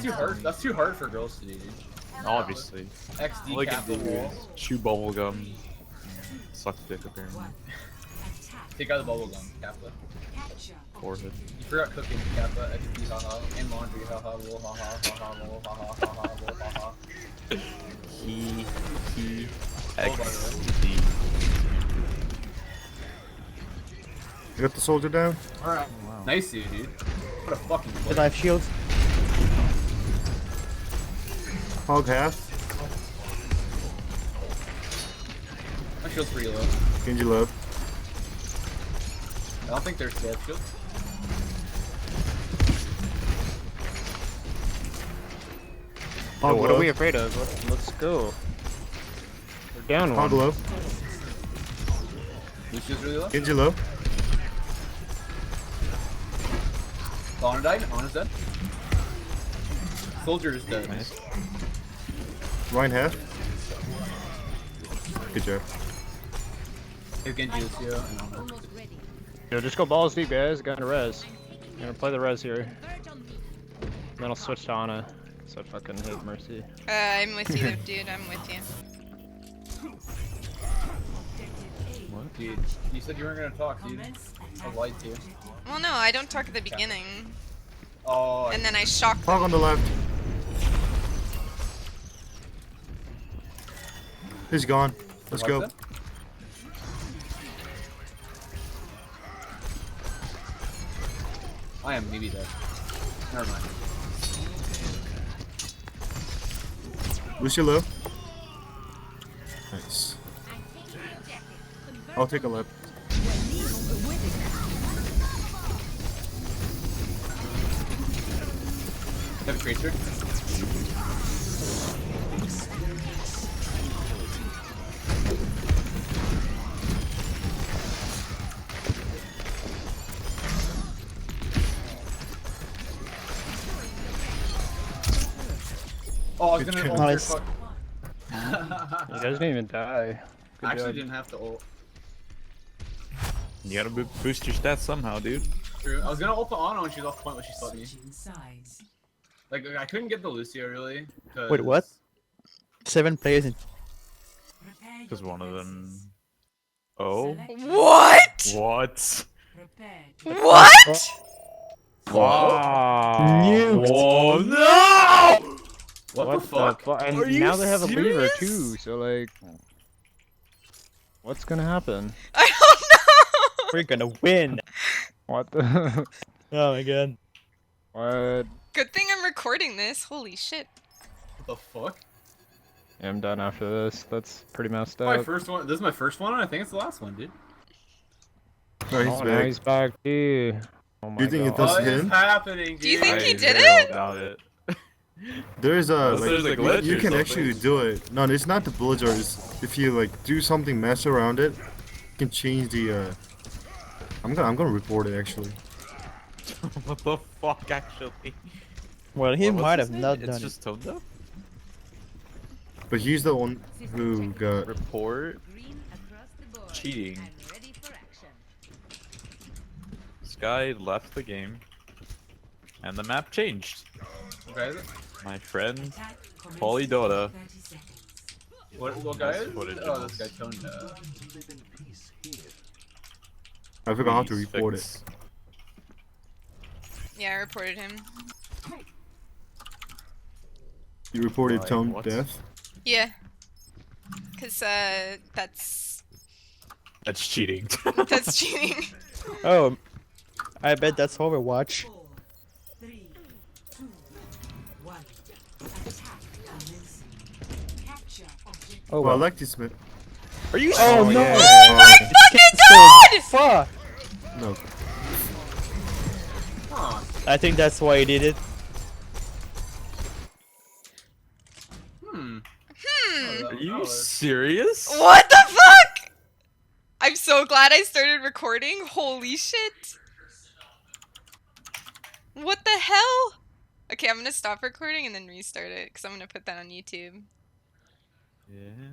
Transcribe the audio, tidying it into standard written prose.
too hard. That's too hard for girls to do, dude. Obviously. XD All I cap can the do wall. is chew bubble gum. Suck dick apparently. Take out the bubble gum, Kappa. Forehead. You forgot cooking, Kappa. XD, haha. And laundry, haha. Lol, haha. Haha, lol, haha. Haha, lol, haha. He, Oh, by the XD. You got the soldier down? Alright. Wow. Nice dude. What a fucking play. Did I have shields? Hog half. My shield's pretty low. Genji low. I don't think there's death shield. Oh, Hog what low. are we afraid of? Let's go. We're down Hog one. low. Lucio's really low. Genji low. Honor died. Honor's dead. Soldier is dead. Nice. Ryan half. Good job. Hey, Genji, Lucio, and Honor. Yo, just go balls deep, guys. Got a res. I'm gonna play the res here. Then I'll switch to Ana. So I fucking hate Mercy. I'm with you, dude. I'm with you. What? Dude, you said you weren't gonna talk, dude. I lied to you. Well, no, I don't talk at the beginning, Oh, and then I shock Hog on them. the left. He's gone. Let's go. What's that? I am maybe dead. Never mind. Lucio low. Nice. I'll take a left. Have a creature. Oh, I was Good gonna job. ult your Nice. fuck. He doesn't even die. Good I actually job. didn't have to ult. You gotta boost your stats somehow, dude. True. I was gonna ult the Ana when she was off point, but she saw me. Like, I couldn't get the Lucio really. Wait, what? 7 players in. Because one of them. Oh? What? What? What? Wow. Oh no! What the fuck? And Are you now they have a lever serious? too, so like... What's gonna happen? I don't know. We're gonna win! What the... Oh my god. What? Good thing I'm recording this. Holy shit. What the fuck? Yeah, I'm done after this. That's pretty messed My up. first one. This is my first one, and I think it's the last one, dude. Oh, he's Oh, now back. he's back too. Oh my You think it god. does- What him? is happening, dude? Do you think he I did very it? doubt it. There's a Unless there's a glitch you or can something. actually do it. No, it's not the villagers. If you like do something, mess around it, you can change the. I'm gonna report it actually. What the fuck, actually? Well, he What's might his have name? not It's done just Tone Deaf? But he's the one who got. Report cheating. This guy left the game, and the map changed. Okay, is it? My friend, Polydota. What guy is? What it Oh, is. this guy toned. I forgot how to Please report fix- it. Yeah, I reported him. You reported Why? tone What? death. Yeah. Cause that's That's cheating. that's cheating. Oh, I bet that's Overwatch. Oh, Well, I like this man. Are you Oh, serious? no. Oh my fucking god! Fuck! No. Huh. I think that's why he did it. Hmm. Are you serious? What the fuck? I'm so glad I started recording. Holy shit. What the hell? Okay, I'm gonna stop recording and then restart it because I'm gonna put that on YouTube. Yeah.